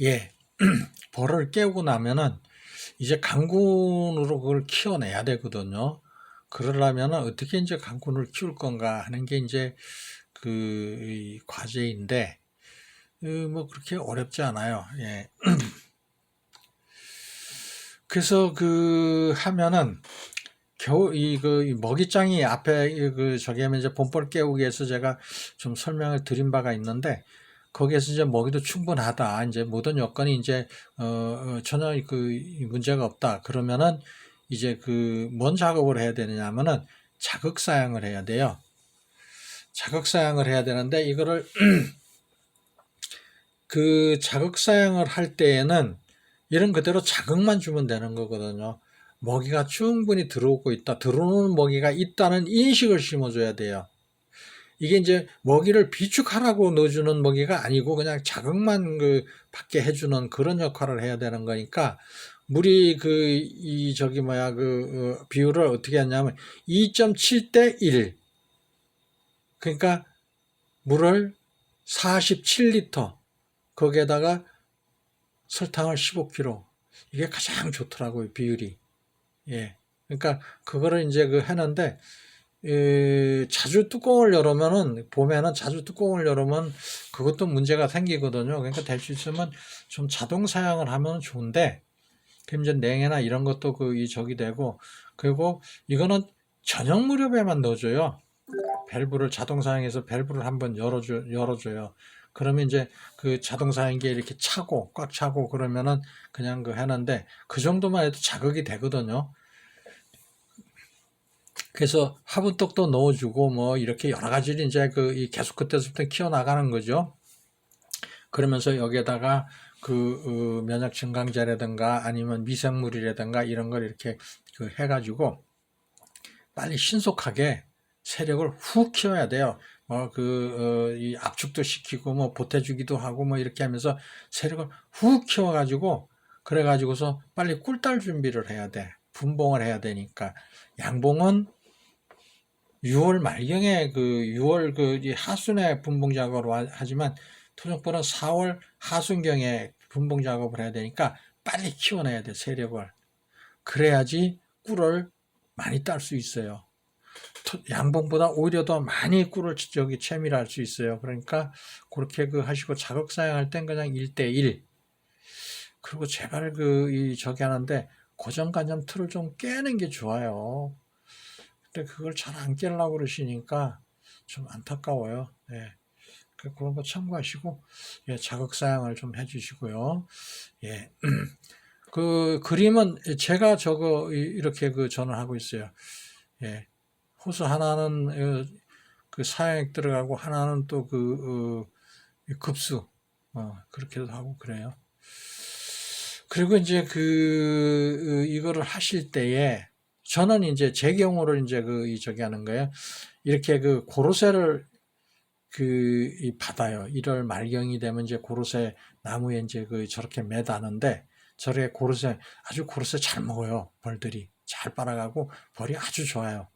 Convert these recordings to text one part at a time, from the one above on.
예. 벌을 깨우고 나면은 이제 강군으로 그걸 키워내야 되거든요. 그러려면은 어떻게 이제 강군을 키울 건가 하는 게 이제 이 과제인데, 뭐 그렇게 어렵지 않아요. 예. 그래서 하면은 겨우 이 먹이장이 앞에 저기 하면 이제 본벌 깨우기 위해서 제가 좀 설명을 드린 바가 있는데, 거기에서 이제 먹이도 충분하다. 이제 모든 여건이 이제 전혀 문제가 없다. 그러면은 이제 뭔 작업을 해야 되느냐 하면은 자극 사양을 해야 돼요. 자극 사양을 해야 되는데 이거를 자극 사양을 할 때에는 이런 그대로 자극만 주면 되는 거거든요. 먹이가 충분히 들어오고 있다. 들어오는 먹이가 있다는 인식을 심어줘야 돼요. 이게 이제 먹이를 비축하라고 넣어주는 먹이가 아니고 그냥 자극만 받게 해주는 그런 역할을 해야 되는 거니까, 물이 비율을 어떻게 하냐면 2.7대 1. 그러니까 물을 47리터, 거기에다가 설탕을 15kg. 이게 가장 좋더라고요, 비율이. 예. 그러니까 그거를 이제 하는데, 자주 뚜껑을 열으면은, 봄에는 자주 뚜껑을 열으면 그것도 문제가 생기거든요. 그러니까 될 수 있으면 좀 자동 사양을 하면 좋은데, 그럼 이제 냉해나 이런 것도 저기 되고, 그리고 이거는 저녁 무렵에만 넣어줘요. 밸브를 자동 사양해서 밸브를 한번 열어줘요. 그러면 이제 자동 사양기에 이렇게 차고, 꽉 차고 그러면은 그냥 하는데, 그 정도만 해도 자극이 되거든요. 그래서 화분떡도 넣어주고 뭐 이렇게 여러 가지를 이제 계속 그때부터 키워나가는 거죠. 그러면서 여기에다가 면역 증강제라든가 아니면 미생물이라든가 이런 걸 이렇게 해가지고 빨리 신속하게 세력을 훅 키워야 돼요. 이 압축도 시키고 뭐 보태주기도 하고 뭐 이렇게 하면서 세력을 훅 키워가지고, 그래가지고서 빨리 꿀딸 준비를 해야 돼. 분봉을 해야 되니까. 양봉은 6월 말경에 6월 하순에 분봉 작업을 하지만, 토종벌은 4월 하순경에 분봉 작업을 해야 되니까 빨리 키워내야 돼, 세력을. 그래야지 꿀을 많이 딸 수 있어요. 양봉보다 오히려 더 많이 꿀을 채밀할 수 있어요. 그러니까 그렇게 하시고, 자극 사용할 땐 그냥 1대1. 그리고 제발 저기 하는데 고정관념 틀을 좀 깨는 게 좋아요. 근데 그걸 잘 안 깨려고 그러시니까 좀 안타까워요. 예. 그런 거 참고하시고, 예, 자극 사양을 좀 해주시고요. 예. 그림은 제가 이렇게 저는 하고 있어요. 예. 호수 하나는 사양액 들어가고 하나는 또 급수, 그렇게도 하고 그래요. 그리고 이제 이거를 하실 때에 저는 이제 제 경우를 이제 저기 하는 거예요. 이렇게 고로쇠를 받아요. 1월 말경이 되면 이제 고로쇠 나무에 이제 저렇게 매다는데, 저렇게 아주 고로쇠 잘 먹어요. 벌들이 잘 빨아가고 벌이 아주 좋아요.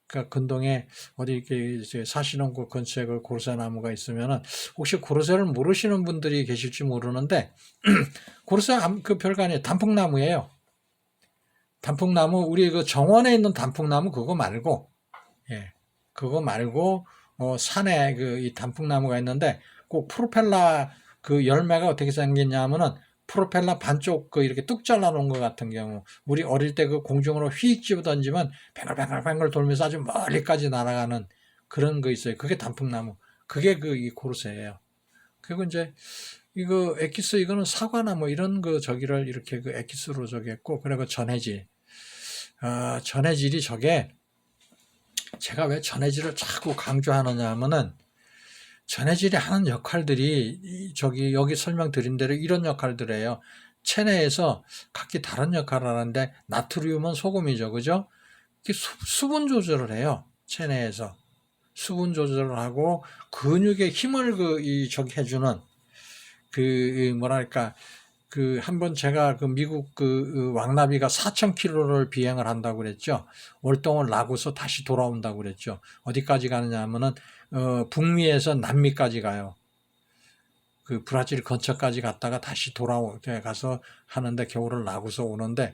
그러니까 근동에 어디 이렇게 이제 사시는 곳 근처에 고로쇠 나무가 있으면은, 혹시 고로쇠를 모르시는 분들이 계실지 모르는데 고로쇠 별거 아니에요. 단풍나무예요. 단풍나무, 우리 정원에 있는 단풍나무 그거 말고, 예, 그거 말고 산에 이 단풍나무가 있는데, 꼭 프로펠러 열매가 어떻게 생겼냐면은, 프로펠러 반쪽 이렇게 뚝 잘라놓은 것 같은 경우, 우리 어릴 때 공중으로 휙 집어 던지면 뱅글뱅글뱅글 돌면서 아주 멀리까지 날아가는 그런 거 있어요. 그게 단풍나무. 그게 이 고르쇠예요. 그리고 이제 이거 엑기스, 이거는 사과나 뭐 이런 저기를 이렇게 엑기스로 저기 했고, 그리고 전해질. 전해질이 제가 왜 전해질을 자꾸 강조하느냐 하면은, 전해질이 하는 역할들이 여기 설명드린 대로 이런 역할들이에요. 체내에서 각기 다른 역할을 하는데, 나트륨은 소금이죠. 그죠? 수분 조절을 해요. 체내에서. 수분 조절을 하고, 근육에 힘을 저기 해주는, 뭐랄까, 한번 제가 미국 왕나비가 4,000km를 비행을 한다고 그랬죠. 월동을 나고서 다시 돌아온다고 그랬죠. 어디까지 가느냐 하면은, 북미에서 남미까지 가요. 그 브라질 근처까지 갔다가 다시 가서 하는데 겨울을 나고서 오는데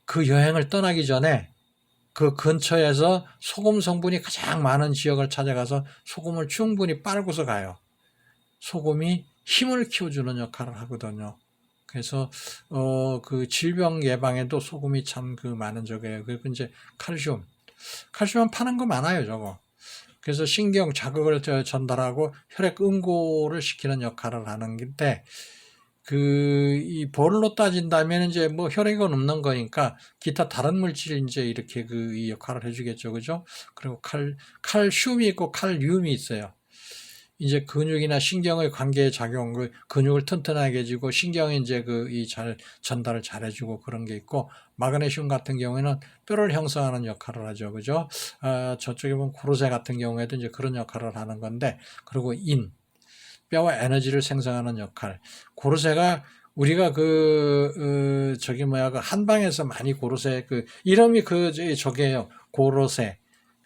그 여행을 떠나기 전에 그 근처에서 소금 성분이 가장 많은 지역을 찾아가서 소금을 충분히 빨고서 가요. 소금이 힘을 키워주는 역할을 하거든요. 그래서 그 질병 예방에도 소금이 참 그 많은 적이에요. 그리고 이제 칼슘은 파는 거 많아요, 저거. 그래서 신경 자극을 전달하고 혈액 응고를 시키는 역할을 하는 건데, 이 벌로 따진다면 이제 뭐 혈액은 없는 거니까 기타 다른 물질이 이제 이렇게 이 역할을 해주겠죠, 그죠? 그리고 칼슘이 있고 칼륨이 있어요. 이제 근육이나 신경의 관계에 작용, 근육을 튼튼하게 해주고 신경이 이제 잘 전달을 잘해주고 그런 게 있고, 마그네슘 같은 경우에는 뼈를 형성하는 역할을 하죠, 그죠? 저쪽에 보면 고로쇠 같은 경우에도 이제 그런 역할을 하는 건데, 그리고 뼈와 에너지를 생성하는 역할. 고로쇠가 우리가 한방에서 많이 고로쇠, 이름이 저게요. 고로쇠.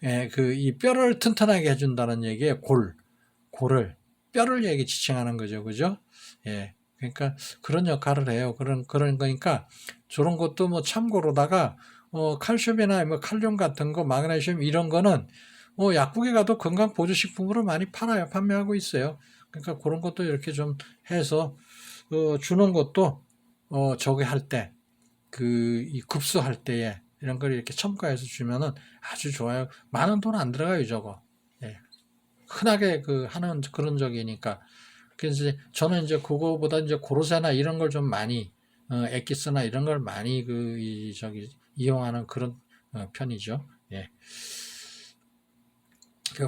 예, 이 뼈를 튼튼하게 해준다는 얘기예요. 골을, 뼈를 지칭하는 거죠. 그죠? 예. 그러니까 그런 역할을 해요. 그런 거니까 저런 것도 뭐 참고로다가, 칼슘이나 뭐 칼륨 같은 거, 마그네슘 이런 거는 약국에 가도 건강보조식품으로 많이 판매하고 있어요. 그러니까 그런 것도 이렇게 좀 해서 주는 것도 저기 할 때, 이 급수할 때에 이런 걸 이렇게 첨가해서 주면은 아주 좋아요. 많은 돈 안 들어가요, 저거. 예. 흔하게 하는 그런 적이니까. 그래서 저는 이제 그거보다 이제 고로쇠나 이런 걸 좀 많이, 엑기스나 이런 걸 많이 이용하는 그런 편이죠. 예.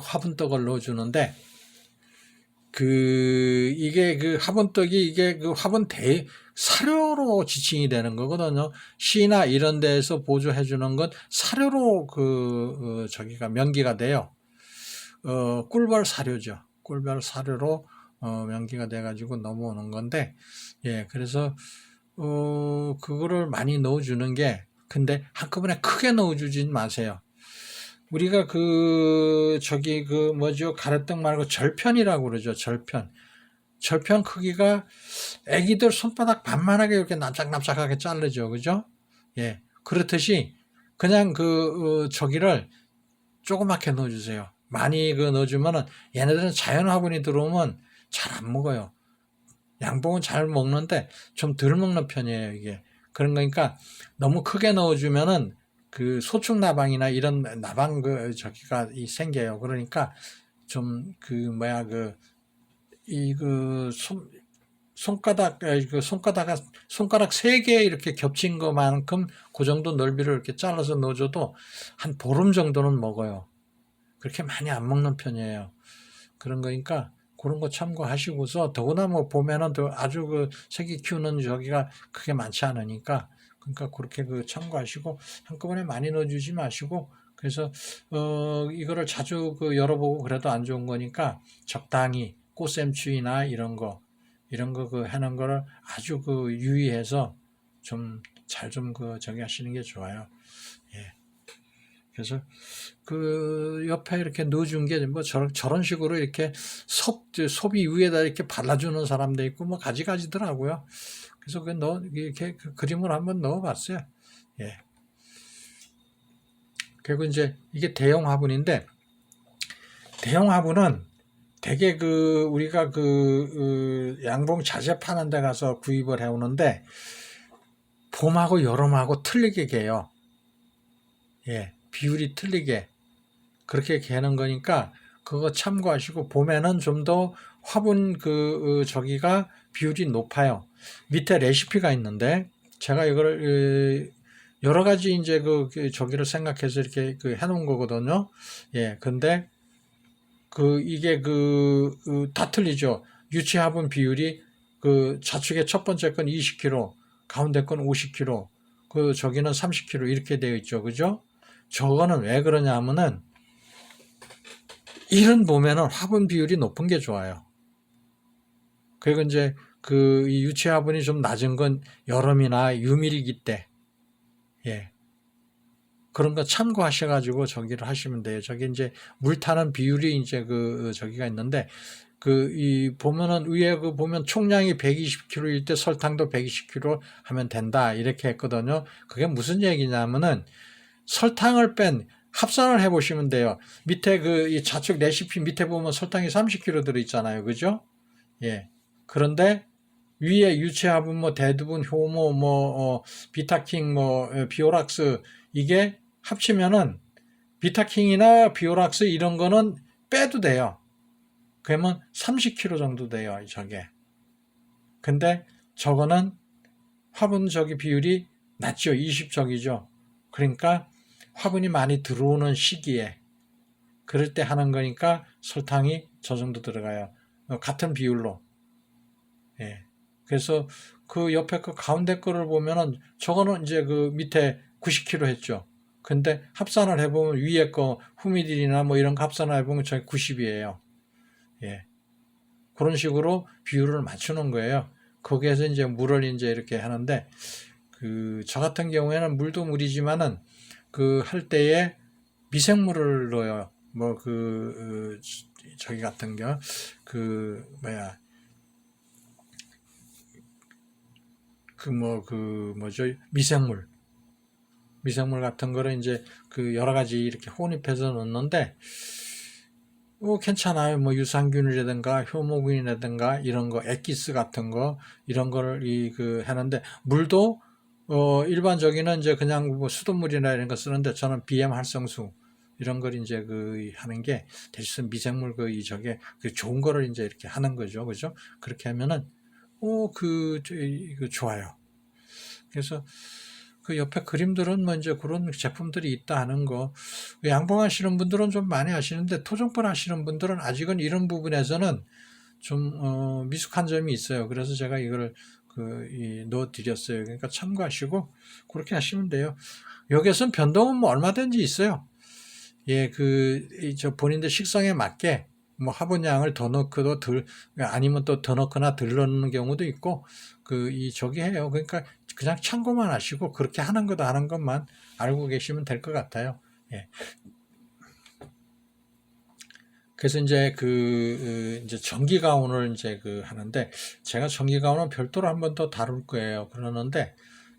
화분떡을 넣어주는데, 이게 화분떡이 이게 화분 사료로 지칭이 되는 거거든요. 시나 이런 데에서 보조해 주는 건 사료로 저기가 명기가 돼요. 꿀벌 사료죠. 꿀벌 사료로 명기가 돼 가지고 넘어오는 건데, 예, 그래서 그거를 많이 넣어 주는 게, 근데 한꺼번에 크게 넣어 주진 마세요. 우리가 가래떡 말고 절편이라고 그러죠. 절편 크기가 애기들 손바닥 반만하게 이렇게 납작납작하게 자르죠. 그죠? 예. 그렇듯이 그냥 저기를 조그맣게 넣어주세요. 많이 넣어주면은 얘네들은 자연 화분이 들어오면 잘 안 먹어요. 양봉은 잘 먹는데 좀 덜 먹는 편이에요, 이게. 그런 거니까 너무 크게 넣어주면은 소축 나방이나 이런 나방 저기가 생겨요. 그러니까 좀 손가락 3개 이렇게 겹친 것만큼 그 정도 넓이를 이렇게 잘라서 넣어줘도 한 보름 정도는 먹어요. 그렇게 많이 안 먹는 편이에요. 그런 거니까 그런 거 참고하시고서, 더구나 뭐 보면은 아주 새끼 키우는 저기가 크게 많지 않으니까, 그러니까 그렇게 참고하시고 한꺼번에 많이 넣어주지 마시고, 그래서 이거를 자주 열어보고 그래도 안 좋은 거니까 적당히 꽃샘추위나 이런 거 하는 거를 아주 유의해서 잘 저기 하시는 게 좋아요. 예. 그래서 옆에 이렇게 넣어준 게 뭐 저런 식으로 이렇게 섭이 위에다 이렇게 발라주는 사람도 있고 뭐 가지가지더라고요. 그래서 이렇게 그림을 한번 넣어봤어요. 예. 그리고 이제 이게 대형 화분인데, 대형 화분은 되게 우리가 양봉 자재 파는 데 가서 구입을 해오는데 봄하고 여름하고 틀리게 개요. 예. 비율이 틀리게 그렇게 개는 거니까 그거 참고하시고, 봄에는 좀 더 화분 저기가 비율이 높아요. 밑에 레시피가 있는데 제가 이거를 여러 가지 이제 저기를 생각해서 이렇게 해놓은 거거든요. 예. 근데 이게 다 틀리죠. 유치 화분 비율이 좌측에 첫 번째 건 20kg, 가운데 건 50kg, 저기는 30kg 이렇게 되어 있죠. 그죠? 저거는 왜 그러냐 하면은, 이런 봄에는 화분 비율이 높은 게 좋아요. 그리고 이제 이 유치 화분이 좀 낮은 건 여름이나 유밀기 때, 예. 그런 거 참고하셔가지고 저기를 하시면 돼요. 저기 이제 물 타는 비율이 이제 저기가 있는데, 보면은 위에 보면 총량이 120kg일 때 설탕도 120kg 하면 된다. 이렇게 했거든요. 그게 무슨 얘기냐면은 설탕을 뺀 합산을 해 보시면 돼요. 밑에 이 좌측 레시피 밑에 보면 설탕이 30kg 들어 있잖아요. 그죠? 예. 그런데 위에 유체화분 대두분, 효모, 비타킹, 비오락스 이게 합치면은 비타킹이나 비오락스 이런 거는 빼도 돼요. 그러면 30kg 정도 돼요, 저게. 근데 저거는 화분 비율이 낮죠. 20적이죠. 그러니까 화분이 많이 들어오는 시기에 그럴 때 하는 거니까 설탕이 저 정도 들어가요. 같은 비율로. 예. 그래서 그 옆에 가운데 거를 보면은 저거는 이제 밑에 90kg 했죠. 근데 합산을 해보면 위에 거 후미딜이나 이런 거 합산을 해보면 저게 90이에요. 예. 그런 식으로 비율을 맞추는 거예요. 거기에서 이제 물을 이제 이렇게 하는데, 저 같은 경우에는 물도 물이지만은, 할 때에 미생물을 넣어요. 저기 같은 거, 뭐죠? 미생물 같은 거를 이제 여러 가지 이렇게 혼입해서 넣는데, 괜찮아요. 유산균이라든가 효모균이라든가 이런 거, 엑기스 같은 거, 이런 거를 하는데, 물도, 일반적인은 이제 그냥 수돗물이나 이런 거 쓰는데, 저는 BM 활성수, 이런 걸 이제 하는 게, 대신 미생물 저게, 좋은 거를 이제 이렇게 하는 거죠. 그죠? 그렇게 하면은, 좋아요. 그래서, 옆에 그림들은 이제 그런 제품들이 있다 하는 거. 양봉하시는 분들은 좀 많이 아시는데 토종벌 하시는 분들은 아직은 이런 부분에서는 좀 미숙한 점이 있어요. 그래서 제가 이걸 넣어 드렸어요. 그러니까 참고하시고 그렇게 하시면 돼요. 여기에선 변동은 얼마든지 있어요. 예, 저 본인들 식성에 맞게 화분량을 더 넣고도 아니면 또 더 넣거나 덜 넣는 경우도 있고, 저기 해요. 그러니까 그냥 참고만 하시고, 그렇게 하는 거다 하는 것만 알고 계시면 될 것 같아요. 예. 그래서 이제 이제 전기 가온을 이제 하는데, 제가 전기 가온은 별도로 한 번 더 다룰 거예요. 그러는데,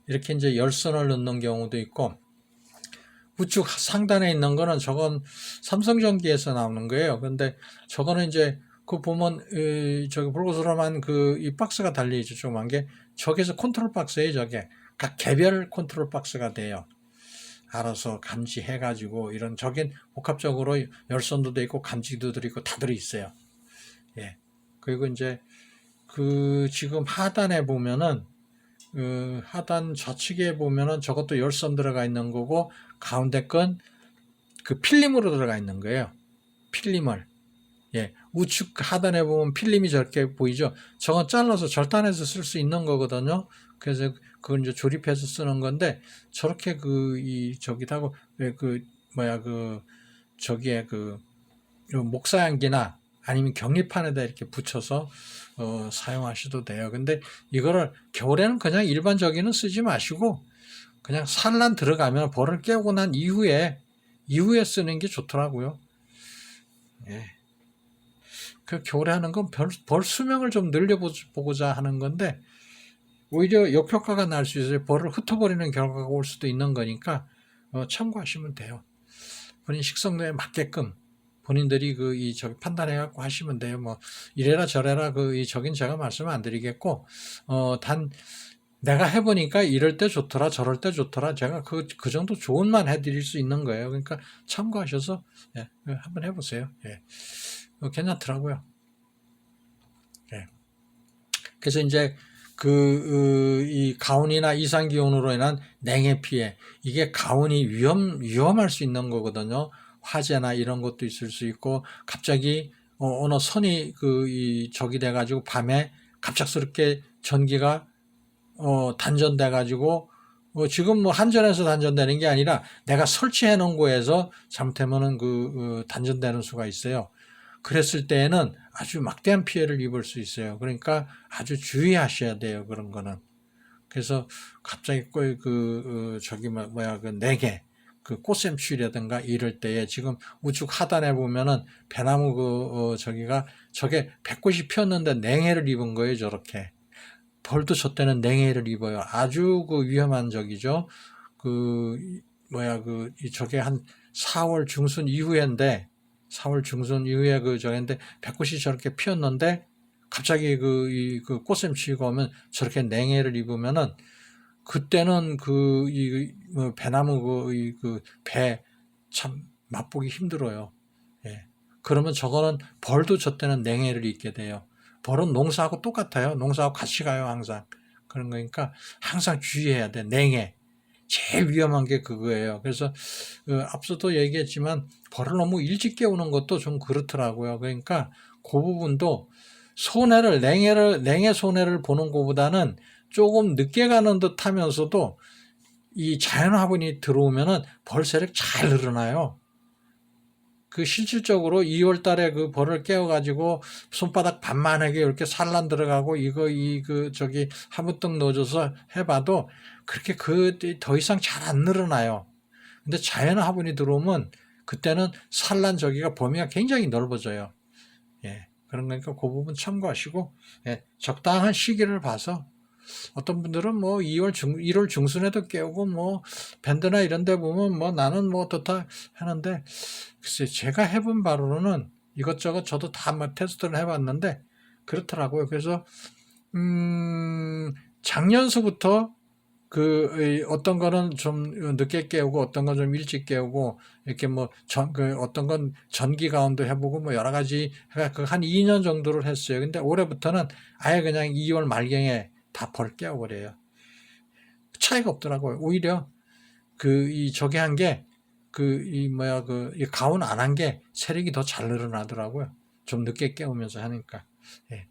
이렇게 이제 열선을 넣는 경우도 있고, 우측 상단에 있는 거는 저건 삼성전기에서 나오는 거예요. 근데 저거는 이제 보면 저기 볼고스름한 이 박스가 달려있죠. 조그만 게. 저기서 컨트롤 박스예요. 저게 각 개별 컨트롤 박스가 돼요. 알아서 감지해가지고 이런 저긴 복합적으로 열선도 돼 있고 감지기도 들어있고 다 들어있어요. 예. 그리고 이제 지금 하단에 보면은 하단 좌측에 보면은 저것도 열선 들어가 있는 거고 가운데 건 필름으로 들어가 있는 거예요. 필름을. 예. 우측 하단에 보면 필름이 저렇게 보이죠? 저건 잘라서 절단해서 쓸 수 있는 거거든요. 그래서 그걸 이제 조립해서 쓰는 건데 저렇게 저기다고 왜 저기에 목사양기나 아니면 격리판에다 이렇게 붙여서 사용하셔도 돼요. 근데 이거를 겨울에는 그냥 일반적인은 쓰지 마시고 그냥 산란 들어가면 벌을 깨고 난 이후에 쓰는 게 좋더라고요. 예. 겨울에 하는 건 벌 수명을 좀 늘려보고자 하는 건데 오히려 역효과가 날 수 있어요. 벌을 흩어버리는 결과가 올 수도 있는 거니까 참고하시면 돼요. 본인 식성도에 맞게끔 본인들이 저기 판단해갖고 하시면 돼요. 이래라 저래라 저긴 제가 말씀 안 드리겠고 단 내가 해보니까 이럴 때 좋더라 저럴 때 좋더라 제가 그 정도 조언만 해드릴 수 있는 거예요. 그러니까 참고하셔서 예, 한번 해보세요. 예. 괜찮더라고요. 예. 그래서 이제 이 가온이나 이상기온으로 인한 냉해 피해 이게 가온이 위험할 수 있는 거거든요. 화재나 이런 것도 있을 수 있고 갑자기 어느 선이 적이 돼가지고 밤에 갑작스럽게 전기가 단전돼가지고 지금 한전에서 단전되는 게 아니라 내가 설치해 놓은 거에서 잘못하면은 단전되는 수가 있어요. 그랬을 때에는 아주 막대한 피해를 입을 수 있어요. 그러니까 아주 주의하셔야 돼요. 그런 거는. 그래서 갑자기 저기 내게 그 꽃샘추위라든가 이럴 때에 지금 우측 하단에 보면은 배나무 저게 백꽃이 피었는데 냉해를 입은 거예요. 저렇게 벌도 저 때는 냉해를 입어요. 아주 그 위험한 적이죠. 저게 한 4월 중순 이후인데 4월 중순 이후에 저인데 백꽃이 저렇게 피었는데 갑자기 그 꽃샘추위가 오면 저렇게 냉해를 입으면은 그때는 배나무 배 참 맛보기 힘들어요. 예. 그러면 저거는 벌도 저 때는 냉해를 입게 돼요. 벌은 농사하고 똑같아요. 농사하고 같이 가요, 항상. 그런 거니까 항상 주의해야 돼. 냉해. 제일 위험한 게 그거예요. 그래서 앞서도 얘기했지만 벌을 너무 일찍 깨우는 것도 좀 그렇더라고요. 그러니까 그 부분도 냉해 손해를 보는 것보다는 조금 늦게 가는 듯 하면서도 이 자연화분이 들어오면은 벌 세력 잘 늘어나요. 실질적으로 2월 달에 그 벌을 깨워가지고 손바닥 반만하게 이렇게 산란 들어가고 화분떡 넣어줘서 해봐도 그렇게 더 이상 잘 안 늘어나요. 근데 자연 화분이 들어오면 그때는 산란 범위가 굉장히 넓어져요. 예. 그런 거니까 그 부분 참고하시고, 예. 적당한 시기를 봐서 어떤 분들은 1월 중순에도 깨우고 밴드나 이런 데 보면 나는 어떻다 하는데 글쎄 제가 해본 바로는 이것저것 저도 다 테스트를 해봤는데 그렇더라고요. 그래서 작년서부터 어떤 거는 좀 늦게 깨우고 어떤 건 좀 일찍 깨우고 이렇게 어떤 건 전기 가운데 해보고 여러 가지 한 2년 정도를 했어요. 근데 올해부터는 아예 그냥 2월 말경에 다 벌 깨워버려요. 차이가 없더라고요. 오히려 저기 한 게 이 가온 안 한 게 세력이 더 잘 늘어나더라고요. 좀 늦게 깨우면서 하니까. 예.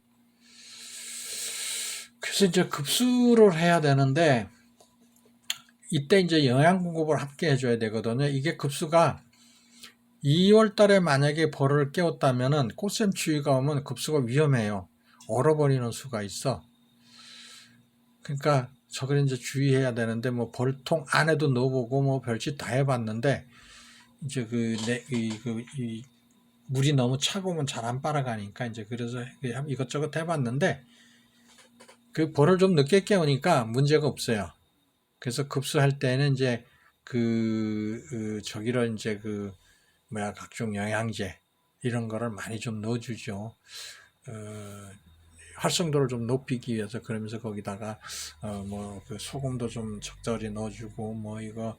그래서 이제 급수를 해야 되는데 이때 이제 영양 공급을 함께 해줘야 되거든요. 이게 급수가 2월 달에 만약에 벌을 깨웠다면은 꽃샘추위가 오면 급수가 위험해요. 얼어버리는 수가 있어. 그러니까 저걸 이제 주의해야 되는데 벌통 안에도 넣어보고 별짓 다 해봤는데 이제 이 물이 너무 차가우면 잘 안 빨아가니까 이제 그래서 이것저것 해봤는데 그 벌을 좀 늦게 깨우니까 문제가 없어요. 그래서 급수할 때는 이제 저기를 이제 각종 영양제 이런 거를 많이 좀 넣어주죠. 활성도를 좀 높이기 위해서 그러면서 거기다가 소금도 좀 적절히 넣어주고 이거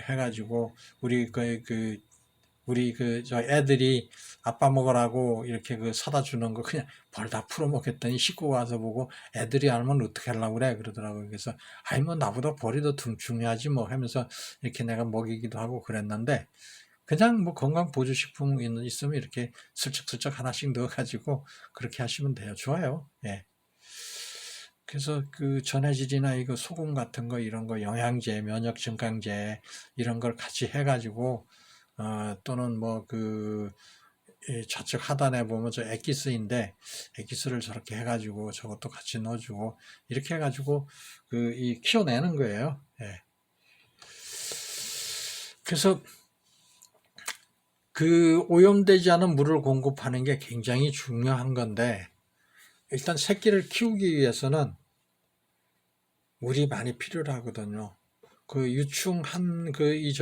해가지고 우리 저 애들이 아빠 먹으라고 이렇게 사다 주는 거 그냥 벌 다 풀어 먹겠더니 식구 와서 보고 애들이 알면 어떻게 하려고 그래 그러더라고요. 그래서 나보다 벌이 더 중요하지 하면서 이렇게 내가 먹이기도 하고 그랬는데 그냥 건강 보조식품 있으면 이렇게 슬쩍슬쩍 하나씩 넣어가지고 그렇게 하시면 돼요. 좋아요. 예. 그래서 전해질이나 이거 소금 같은 거 이런 거 영양제, 면역 증강제 이런 걸 같이 해가지고 또는 좌측 하단에 보면 저 엑기스인데 엑기스를 저렇게 해가지고 저것도 같이 넣어주고 이렇게 해가지고 키워내는 거예요. 예. 그래서 오염되지 않은 물을 공급하는 게 굉장히 중요한 건데 일단 새끼를 키우기 위해서는 물이 많이 필요로 하거든요. 유충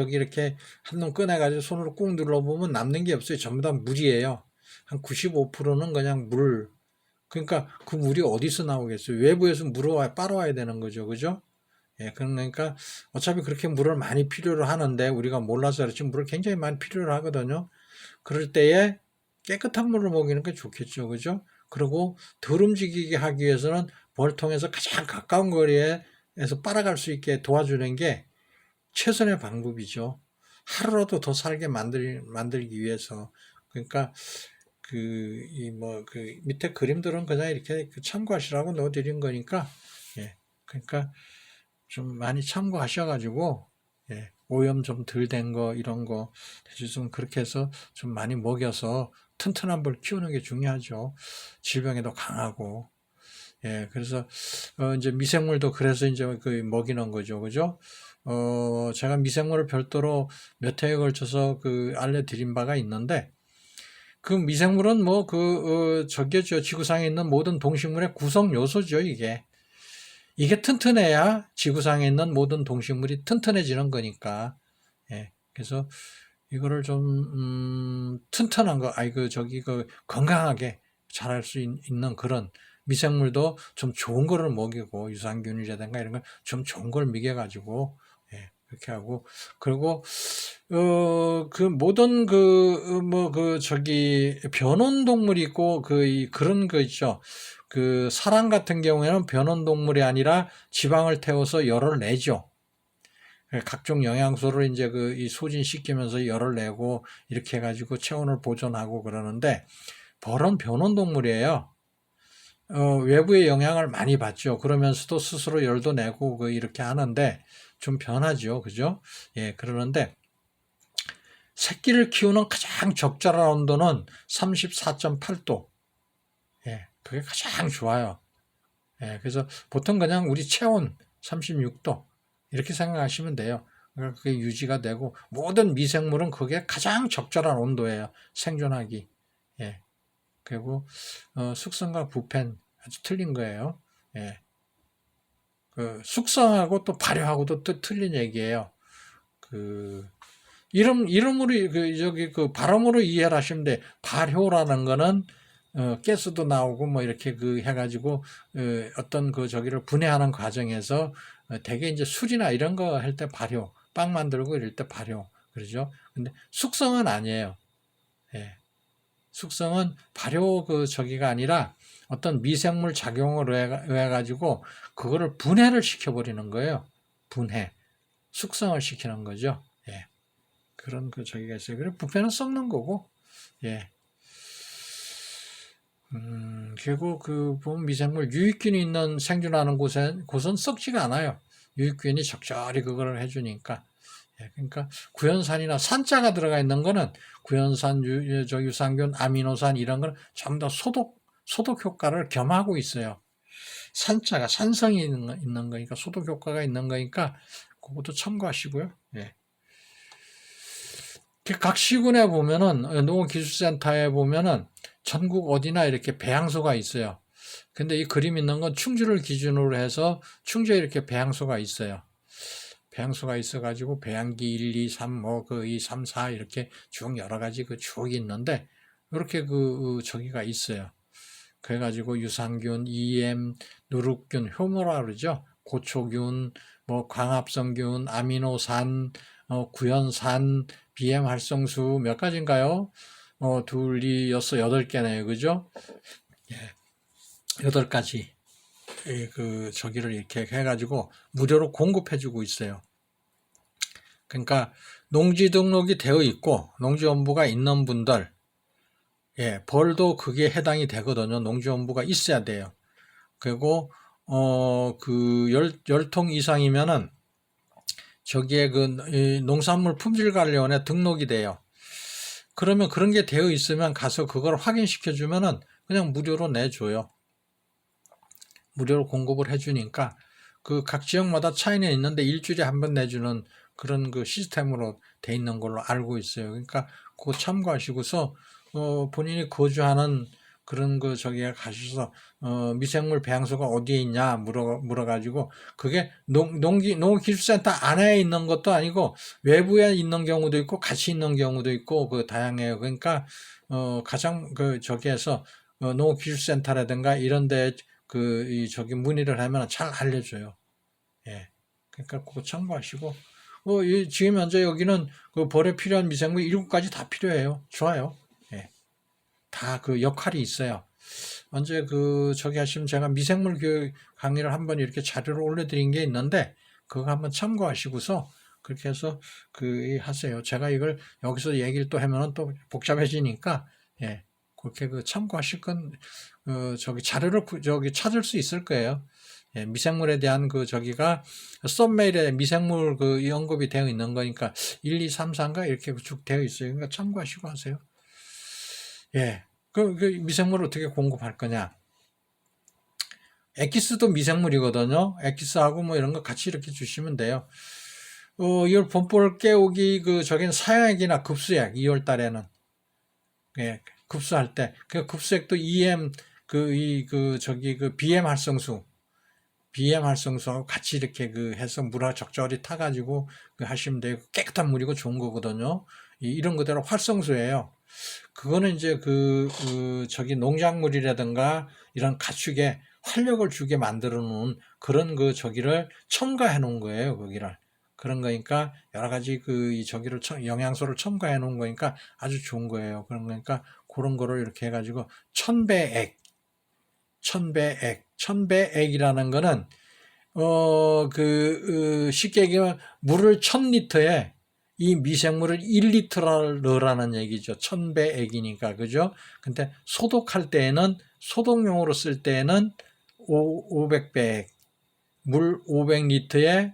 이렇게 한 놈 꺼내가지고 손으로 꾹 눌러보면 남는 게 없어요. 전부 다 물이에요. 한 95%는 그냥 물. 그러니까 그 물이 어디서 나오겠어요? 외부에서 물을 빨아와야 되는 거죠. 그죠? 예, 그러니까 어차피 그렇게 물을 많이 필요로 하는데 우리가 몰라서 그렇지 물을 굉장히 많이 필요로 하거든요. 그럴 때에 깨끗한 물을 먹이는 게 좋겠죠. 그죠? 그리고 덜 움직이게 하기 위해서는 벌통에서 가장 가까운 거리에서 빨아갈 수 있게 도와주는 게 최선의 방법이죠. 하루라도 더 살게 만들기 위해서. 그러니까 밑에 그림들은 그냥 이렇게 참고하시라고 넣어드린 거니까, 예. 그러니까 좀 많이 참고하셔가지고, 예. 오염 좀 덜 된 거, 이런 거, 좀 그렇게 해서 좀 많이 먹여서 튼튼한 벌 키우는 게 중요하죠. 질병에도 강하고, 예, 그래서, 이제 미생물도 그래서 이제 그 먹이는 거죠. 그죠? 제가 미생물을 별도로 몇 회에 걸쳐서 그 알려드린 바가 있는데, 그 미생물은 뭐 저게죠. 지구상에 있는 모든 동식물의 구성 요소죠, 이게. 이게 튼튼해야 지구상에 있는 모든 동식물이 튼튼해지는 거니까. 예. 그래서 이거를 좀, 튼튼한 거, 건강하게 자랄 수 있는 그런 미생물도 좀 좋은 거를 먹이고, 유산균이라든가 이런 걸 좀 좋은 걸 먹여가지고, 예, 그렇게 하고, 그리고, 그 모든 변온동물이 있고, 그런 거 있죠. 그 사람 같은 경우에는 변온동물이 아니라 지방을 태워서 열을 내죠. 각종 영양소를 이제 이 소진시키면서 열을 내고 이렇게 해가지고 체온을 보존하고 그러는데 벌은 변온동물이에요. 외부의 영향을 많이 받죠. 그러면서도 스스로 열도 내고 이렇게 하는데 좀 변하죠. 그죠? 예, 그러는데 새끼를 키우는 가장 적절한 온도는 34.8도. 예, 그게 가장 좋아요. 예, 그래서 보통 그냥 우리 체온 36도 이렇게 생각하시면 돼요. 그러니까 그게 유지가 되고 모든 미생물은 그게 가장 적절한 온도예요. 생존하기. 예. 그리고 숙성과 부패는 아주 틀린 거예요. 예. 그 숙성하고 또 발효하고도 또 틀린 얘기예요. 그 이름으로 발음으로 이해를 하시면 돼. 발효라는 거는 가스도 나오고 뭐 이렇게 해가지고 어떤 저기를 분해하는 과정에서 대개 이제 술이나 이런 거 할 때 발효, 빵 만들고 이럴 때 발효 그러죠. 근데 숙성은 아니에요. 예. 숙성은 발효 저기가 아니라 어떤 미생물 작용을 의해 가지고 그거를 분해를 시켜버리는 거예요. 분해, 숙성을 시키는 거죠. 예. 그런 저기가 있어요. 그리고 부패는 썩는 거고, 예. 그리고 보면 미생물 유익균이 있는 생존하는 곳은 썩지가 않아요. 유익균이 적절히 그거를 해주니까. 예, 그러니까 구연산이나 산자가 들어가 있는 거는 구연산, 유산균, 아미노산 이런 걸 전부 다 소독 효과를 겸하고 있어요. 산자가 산성이 있는 거니까 소독 효과가 있는 거니까 그것도 참고하시고요. 예. 각 시군에 보면은 농업기술센터에 보면은 전국 어디나 이렇게 배양소가 있어요. 근데 이 그림 있는 건 충주를 기준으로 해서 충주에 이렇게 배양소가 있어요. 배양소가 있어가지고 배양기 1, 2, 3, 2, 3, 4 이렇게 쭉 여러 가지 쭉 있는데 이렇게 저기가 있어요. 그래가지고 유산균, EM, 누룩균, 효모라 그러죠. 고초균, 광합성균, 아미노산, 구연산, BM 활성수 몇 가지인가요? 둘, 이, 여섯, 여덟 개네요. 그죠? 예, 여덟 가지. 저기를 이렇게 해가지고 무료로 공급해주고 있어요. 그러니까 농지 등록이 되어 있고 농지원부가 있는 분들, 예, 벌도 그게 해당이 되거든요. 농지원부가 있어야 돼요. 그리고 열통 이상이면은 저기에 농산물 품질관리원에 등록이 돼요. 그러면 그런 게 되어 있으면 가서 그걸 확인시켜 주면은 그냥 무료로 내줘요. 무료로 공급을 해주니까 각 지역마다 차이는 있는데 일주일에 한 번 내주는 그런 시스템으로 돼 있는 걸로 알고 있어요. 그러니까 그거 참고하시고서 본인이 거주하는 그런 저기에 가셔서 미생물 배양소가 어디에 있냐 물어가지고 그게 농기술센터 안에 있는 것도 아니고 외부에 있는 경우도 있고 같이 있는 경우도 있고 다양해요. 그러니까 가장 저기에서 농기술센터라든가 이런데 저기 문의를 하면 잘 알려줘요. 예. 그러니까 그거 참고하시고 지금 현재 여기는 벌에 필요한 미생물 7가지 다 필요해요. 좋아요. 예. 다 역할이 있어요. 언제 저기 하시면 제가 미생물 교육 강의를 한번 이렇게 자료를 올려드린 게 있는데 그거 한번 참고하시고서 그렇게 해서 하세요. 제가 이걸 여기서 얘기를 또 하면은 또 복잡해지니까 예. 그렇게 참고하실 건 저기 자료를 저기 찾을 수 있을 거예요. 예, 미생물에 대한 저기가 썸메일에 미생물 언급이 되어 있는 거니까 1, 2, 3, 4인가 이렇게 쭉 되어 있어요. 그러니까 참고하시고 하세요. 예. 미생물을 어떻게 공급할 거냐? 엑기스도 미생물이거든요. 엑기스하고 뭐 이런 거 같이 이렇게 주시면 돼요. 이걸 본볼 깨우기 저긴 사양액이나 급수액 2월 달에는 예, 급수할 때 그 급수액도 EM BM 활성수하고 같이 이렇게 해서 물을 적절히 타가지고 하시면 돼요. 깨끗한 물이고 좋은 거거든요. 이런 그대로 활성수예요. 그거는 이제 저기 농작물이라든가 이런 가축에 활력을 주게 만들어 놓은 그런 저기를 첨가해 놓은 거예요, 거기를. 그런 거니까 여러 가지 저기를 영양소를 첨가해 놓은 거니까 아주 좋은 거예요. 그런 거니까 그런 거를 이렇게 해가지고 천배액이라는 거는 쉽게 얘기하면 물을 1000리터에 이 미생물을 1리터를 넣으라는 얘기죠. 1000배액이니까, 그죠? 근데 소독할 때에는, 소독용으로 쓸 때에는 500배액, 물 500리터에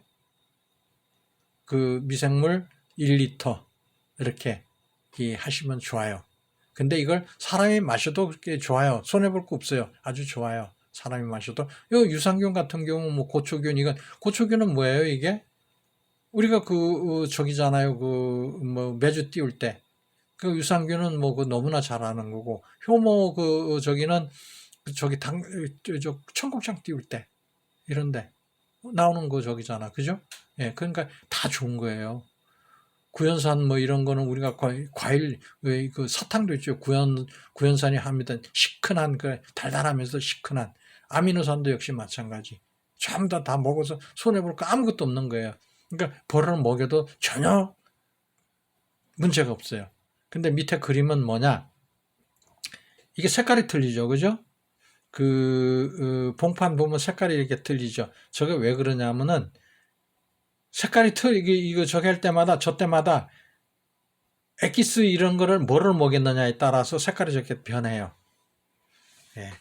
미생물 1리터, 이렇게 하시면 좋아요. 근데 이걸 사람이 마셔도 좋아요. 손해볼 거 없어요. 아주 좋아요. 사람이 마셔도. 이 유산균 같은 경우, 뭐 고초균, 고초균은 뭐예요, 이게? 우리가 저기잖아요. 뭐 매주 띄울 때. 유산균은 뭐 너무나 잘 아는 거고, 효모 저기는 저기 청국장 띄울 때, 이런데 나오는 거 저기잖아. 그죠? 예, 그러니까 다 좋은 거예요. 구연산 뭐 이런 거는 우리가 과일 사탕도 있죠. 구연산이 함유된 시큰한 달달하면서 시큰한 아미노산도 역시 마찬가지. 전부 다 먹어서 손해 볼 거 아무것도 없는 거예요. 그러니까 벌을 먹여도 전혀 문제가 없어요. 근데 밑에 그림은 뭐냐? 이게 색깔이 틀리죠, 그죠? 봉판 보면 색깔이 이렇게 틀리죠. 저게 왜 그러냐면은 색깔이 이거 저기 할 때마다 저 때마다 엑기스 이런 거를 뭐를 먹였느냐에 따라서 색깔이 저렇게 변해요. 예.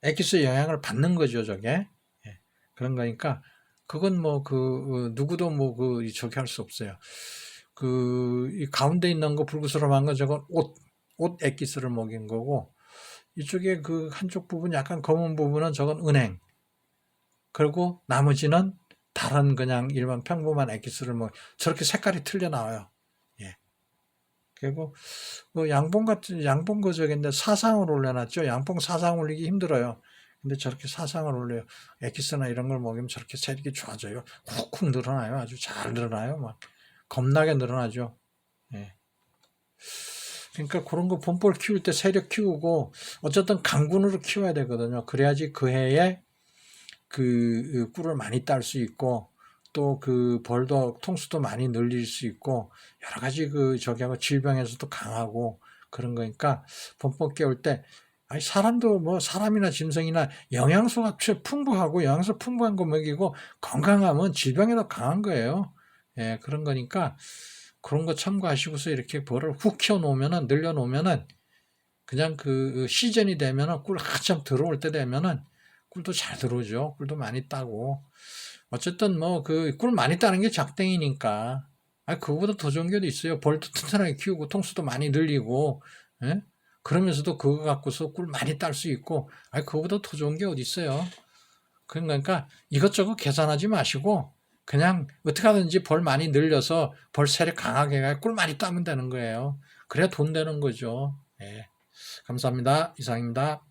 엑기스 영향을 받는 거죠, 저게. 예. 그런 거니까 그건 뭐 누구도 뭐 저기 할 수 없어요. 이 가운데 있는 거 불그스름한 거 저건 옷 엑기스를 먹인 거고, 이쪽에 한쪽 부분 약간 검은 부분은 저건 은행. 그리고 나머지는 다른 그냥 일반 평범한 엑기스를 저렇게 색깔이 틀려 나와요. 예. 그리고 양봉 저긴데 사상을 올려놨죠. 양봉 사상 올리기 힘들어요. 근데 저렇게 사상을 올려요. 엑기스나 이런 걸 먹이면 저렇게 세력이 좋아져요. 훅훅 늘어나요. 아주 잘 늘어나요. 막 겁나게 늘어나죠. 예. 그러니까 그런 거 본볼 키울 때 세력 키우고 어쨌든 강군으로 키워야 되거든요. 그래야지 그 해에 꿀을 많이 딸 수 있고 또 벌도 통수도 많이 늘릴 수 있고 여러 가지 저기하고 질병에서도 강하고 그런 거니까 본볼 깨울 때 아니 사람도 뭐 사람이나 짐승이나 영양소가 풍부하고 영양소 풍부한 거 먹이고 건강하면 질병에도 강한 거예요. 예, 그런 거니까 그런 거 참고하시고서 이렇게 벌을 훅 키워 놓으면은 늘려 놓으면은 그냥 시즌이 되면은 꿀 한참 들어올 때 되면은 꿀도 잘 들어오죠. 꿀도 많이 따고 어쨌든 뭐 꿀 많이 따는 게 작땡이니까 그거보다 더 좋은 게 있어요. 벌도 튼튼하게 키우고 통수도 많이 늘리고 예? 그러면서도 그거 갖고서 꿀 많이 딸 수 있고 그거보다 더 좋은 게 어디 있어요. 그러니까 이것저것 계산하지 마시고 그냥 어떻게 하든지 벌 많이 늘려서 벌 세력 강하게 해 꿀 많이 따면 되는 거예요. 그래야 돈 되는 거죠. 예. 감사합니다. 이상입니다.